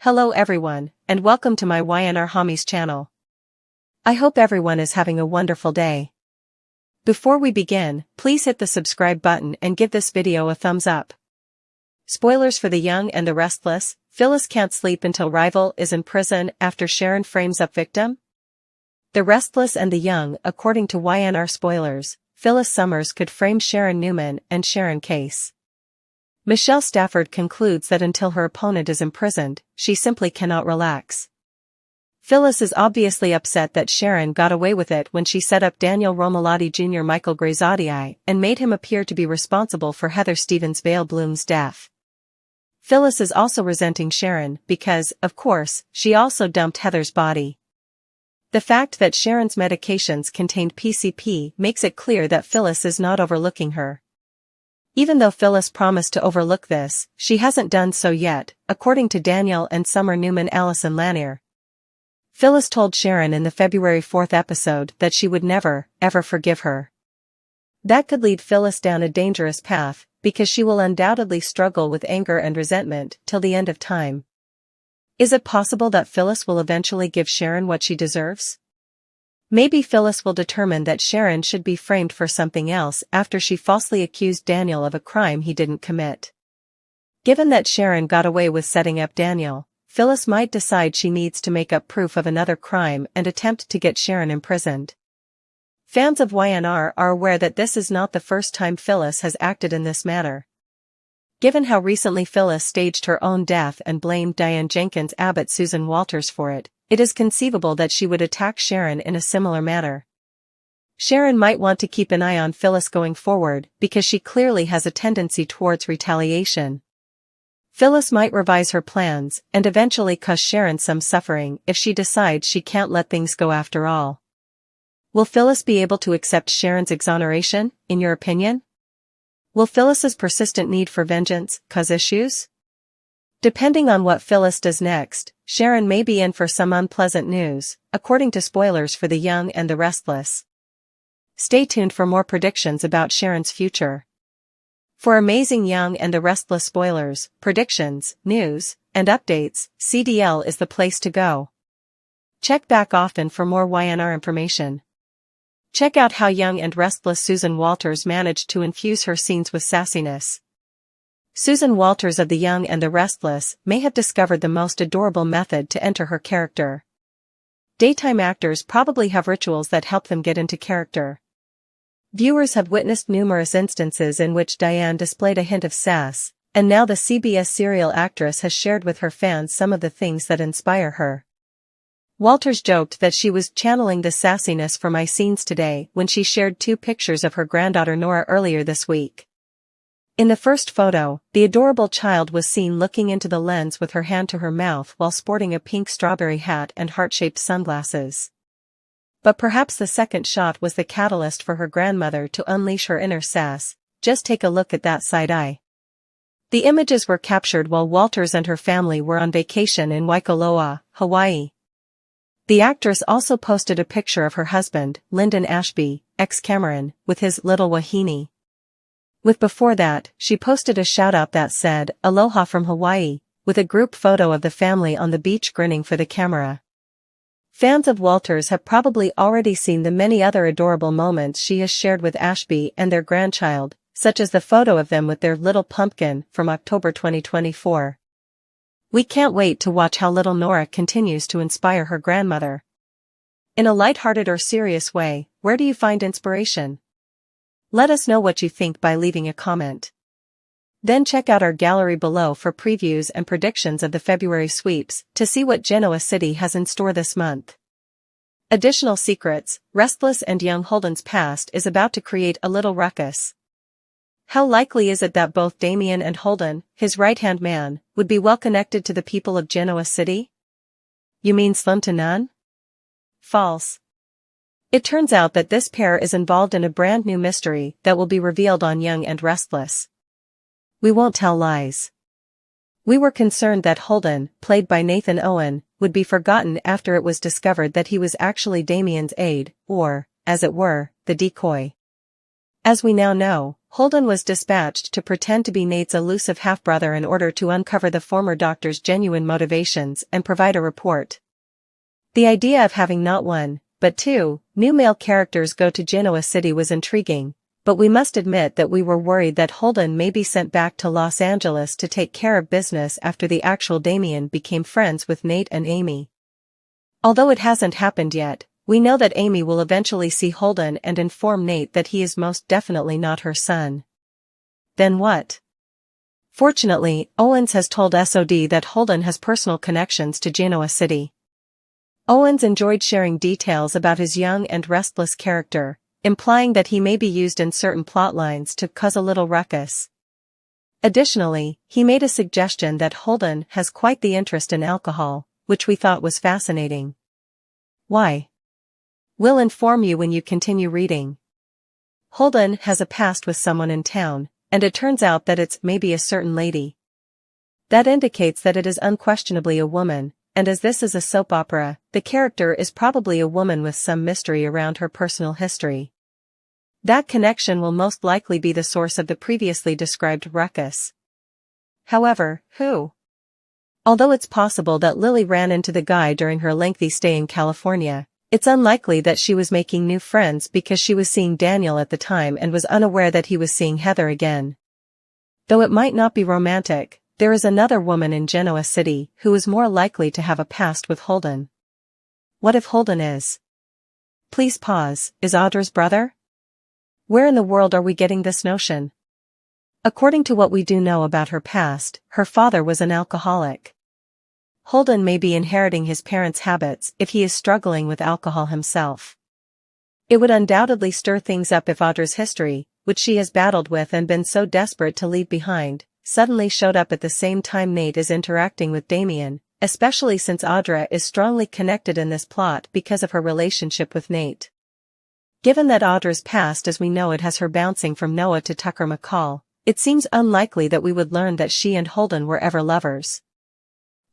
Hello everyone, and welcome to my YNR Homies channel. I hope everyone is having a wonderful day. Before we begin, please hit the subscribe button and give this video a thumbs up. Spoilers for The Young and the Restless. Phyllis can't sleep until rival is in prison after Sharon frames up victim. The Restless and the Young. According to YNR spoilers, Phyllis Summers could frame Sharon Newman and Sharon case. Michelle Stafford concludes that until her opponent is imprisoned, she simply cannot relax. Phyllis is obviously upset that Sharon got away with it when she set up Daniel Romalotti Jr. Michael Graziadei and made him appear to be responsible for Heather Stevens Vale Bloom's death. Phyllis is also resenting Sharon because, of course, she also dumped Heather's body. The fact that Sharon's medications contained PCP makes it clear that Phyllis is not overlooking her. Even though Phyllis promised to overlook this, she hasn't done so yet, according to Daniel and Summer Newman Allison Lanier. Phyllis told Sharon in the February 4th episode that she would never, ever forgive her. That could lead Phyllis down a dangerous path, because she will undoubtedly struggle with anger and resentment till the end of time. Is it possible that Phyllis will eventually give Sharon what she deserves? Maybe Phyllis will determine that Sharon should be framed for something else after she falsely accused Daniel of a crime he didn't commit. Given that Sharon got away with setting up Daniel, Phyllis might decide she needs to make up proof of another crime and attempt to get Sharon imprisoned. Fans of YNR are aware that this is not the first time Phyllis has acted in this manner. Given how recently Phyllis staged her own death and blamed Diane Jenkins Abbott Susan Walters for it, it is conceivable that she would attack Sharon in a similar manner. Sharon might want to keep an eye on Phyllis going forward because she clearly has a tendency towards retaliation. Phyllis might revise her plans and eventually cause Sharon some suffering if she decides she can't let things go after all. Will Phyllis be able to accept Sharon's exoneration, in your opinion? Will Phyllis's persistent need for vengeance cause issues? Depending on what Phyllis does next, Sharon may be in for some unpleasant news, according to spoilers for The Young and the Restless. Stay tuned for more predictions about Sharon's future. For amazing Young and the Restless spoilers, predictions, news, and updates, CDL is the place to go. Check back often for more YNR information. Check out how Young and Restless Susan Walters managed to infuse her scenes with sassiness. Susan Walters of The Young and the Restless may have discovered the most adorable method to enter her character. Daytime actors probably have rituals that help them get into character. Viewers have witnessed numerous instances in which Diane displayed a hint of sass, and now the CBS serial actress has shared with her fans some of the things that inspire her. Walters joked that she was channeling the sassiness for my scenes today when she shared 2 pictures of her granddaughter Nora earlier this week. In the first photo, the adorable child was seen looking into the lens with her hand to her mouth while sporting a pink strawberry hat and heart-shaped sunglasses. But perhaps the second shot was the catalyst for her grandmother to unleash her inner sass. Just take a look at that side eye. The images were captured while Walters and her family were on vacation in Waikoloa, Hawaii. The actress also posted a picture of her husband, Lyndon Ashby, ex-Cameron, with his little wahine. With before that, she posted a shout-out that said, "Aloha from Hawaii," with a group photo of the family on the beach grinning for the camera. Fans of Walters have probably already seen the many other adorable moments she has shared with Ashby and their grandchild, such as the photo of them with their little pumpkin from October 2024. We can't wait to watch how little Nora continues to inspire her grandmother. In a lighthearted or serious way, where do you find inspiration? Let us know what you think by leaving a comment. Then check out our gallery below for previews and predictions of the February sweeps to see what Genoa City has in store this month. Additional secrets: Restless and Young Holden's past is about to create a little ruckus. How likely is it that both Damien and Holden, his right-hand man, would be well connected to the people of Genoa City? You mean slim to none? False. It turns out that this pair is involved in a brand new mystery that will be revealed on Young and Restless. We won't tell lies. We were concerned that Holden, played by Nathan Owen, would be forgotten after it was discovered that he was actually Damien's aide, or, as it were, the decoy. As we now know, Holden was dispatched to pretend to be Nate's elusive half-brother in order to uncover the former doctor's genuine motivations and provide a report. The idea of having not one, but two, new male characters go to Genoa City was intriguing, but we must admit that we were worried that Holden may be sent back to Los Angeles to take care of business after the actual Damien became friends with Nate and Amy. Although it hasn't happened yet, we know that Amy will eventually see Holden and inform Nate that he is most definitely not her son. Then what? Fortunately, Owens has told SOD that Holden has personal connections to Genoa City. Owens enjoyed sharing details about his young and restless character, implying that he may be used in certain plotlines to cause a little ruckus. Additionally, he made a suggestion that Holden has quite the interest in alcohol, which we thought was fascinating. Why? We'll inform you when you continue reading. Holden has a past with someone in town, and it turns out that it's maybe a certain lady. That indicates that it is unquestionably a woman, and as this is a soap opera, the character is probably a woman with some mystery around her personal history. That connection will most likely be the source of the previously described ruckus. However, who? Although it's possible that Lily ran into the guy during her lengthy stay in California, it's unlikely that she was making new friends because she was seeing Daniel at the time and was unaware that he was seeing Heather again. Though it might not be romantic, there is another woman in Genoa City who is more likely to have a past with Holden. What if Holden is? Please pause, is Audra's brother? Where in the world are we getting this notion? According to what we do know about her past, her father was an alcoholic. Holden may be inheriting his parents' habits if he is struggling with alcohol himself. It would undoubtedly stir things up if Audra's history, which she has battled with and been so desperate to leave behind, suddenly showed up at the same time Nate is interacting with Damien, especially since Audra is strongly connected in this plot because of her relationship with Nate. Given that Audra's past as we know it has her bouncing from Noah to Tucker McCall, it seems unlikely that we would learn that she and Holden were ever lovers.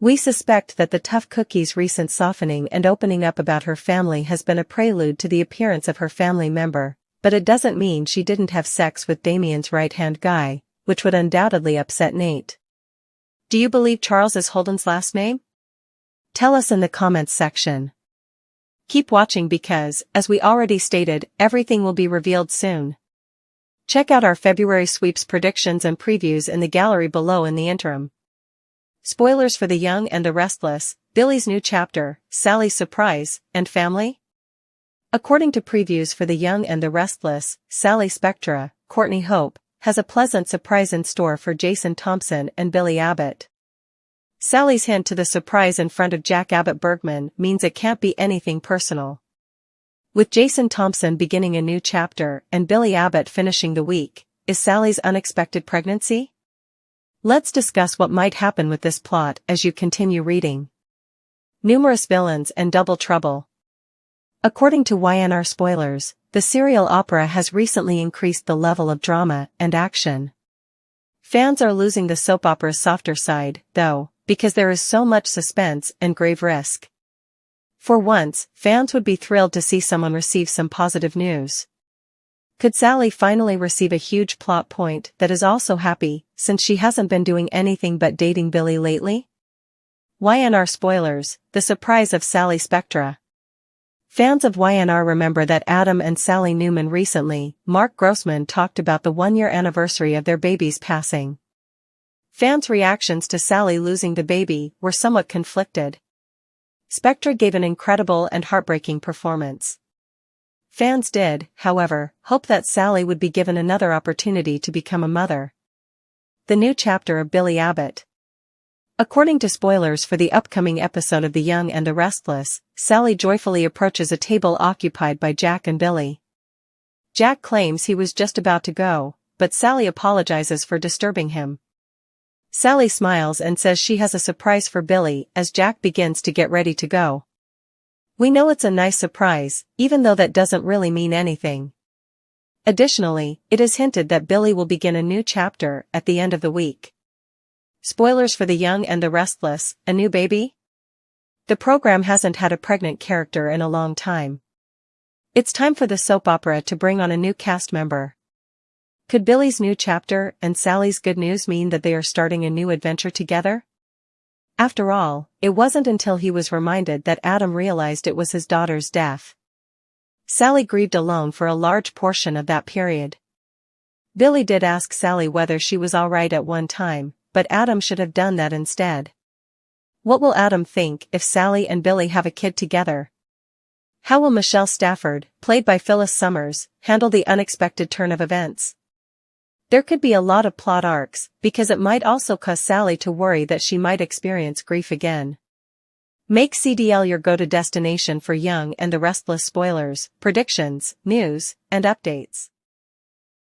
We suspect that the tough cookie's recent softening and opening up about her family has been a prelude to the appearance of her family member, but it doesn't mean she didn't have sex with Damien's right-hand guy, which would undoubtedly upset Nate. Do you believe Charles is Holden's last name? Tell us in the comments section. Keep watching because, as we already stated, everything will be revealed soon. Check out our February sweeps predictions and previews in the gallery below in the interim. Spoilers for The Young and the Restless, Billy's new chapter, Sally's surprise, and family? According to previews for The Young and the Restless, Sally Spectra, Courtney Hope, has a pleasant surprise in store for Jason Thompson and Billy Abbott. Sally's hint to the surprise in front of Jack Abbott Bergman means it can't be anything personal. With Jason Thompson beginning a new chapter and Billy Abbott finishing the week, is Sally's unexpected pregnancy? Let's discuss what might happen with this plot as you continue reading. Numerous villains and double trouble. According to YNR spoilers, the serial opera has recently increased the level of drama and action. Fans are losing the soap opera's softer side, though, because there is so much suspense and grave risk. For once, fans would be thrilled to see someone receive some positive news. Could Sally finally receive a huge plot point that is also happy, since she hasn't been doing anything but dating Billy lately? YNR spoilers, the surprise of Sally Spectra. Fans of YNR remember that Adam and Sally Newman recently, Mark Grossman talked about the one-year anniversary of their baby's passing. Fans' reactions to Sally losing the baby were somewhat conflicted. Spectra gave an incredible and heartbreaking performance. Fans did, however, hope that Sally would be given another opportunity to become a mother. The new chapter of Billy Abbott. According to spoilers for the upcoming episode of The Young and the Restless, Sally joyfully approaches a table occupied by Jack and Billy. Jack claims he was just about to go, but Sally apologizes for disturbing him. Sally smiles and says she has a surprise for Billy as Jack begins to get ready to go. We know it's a nice surprise, even though that doesn't really mean anything. Additionally, it is hinted that Billy will begin a new chapter at the end of the week. Spoilers for The Young and the Restless, a new baby? The program hasn't had a pregnant character in a long time. It's time for the soap opera to bring on a new cast member. Could Billy's new chapter and Sally's good news mean that they are starting a new adventure together? After all, it wasn't until he was reminded that Adam realized it was his daughter's death. Sally grieved alone for a large portion of that period. Billy did ask Sally whether she was alright at one time, but Adam should have done that instead. What will Adam think if Sally and Billy have a kid together? How will Michelle Stafford, played by Phyllis Summers, handle the unexpected turn of events? There could be a lot of plot arcs, because it might also cause Sally to worry that she might experience grief again. Make CDL your go-to destination for Young and the Restless spoilers, predictions, news, and updates.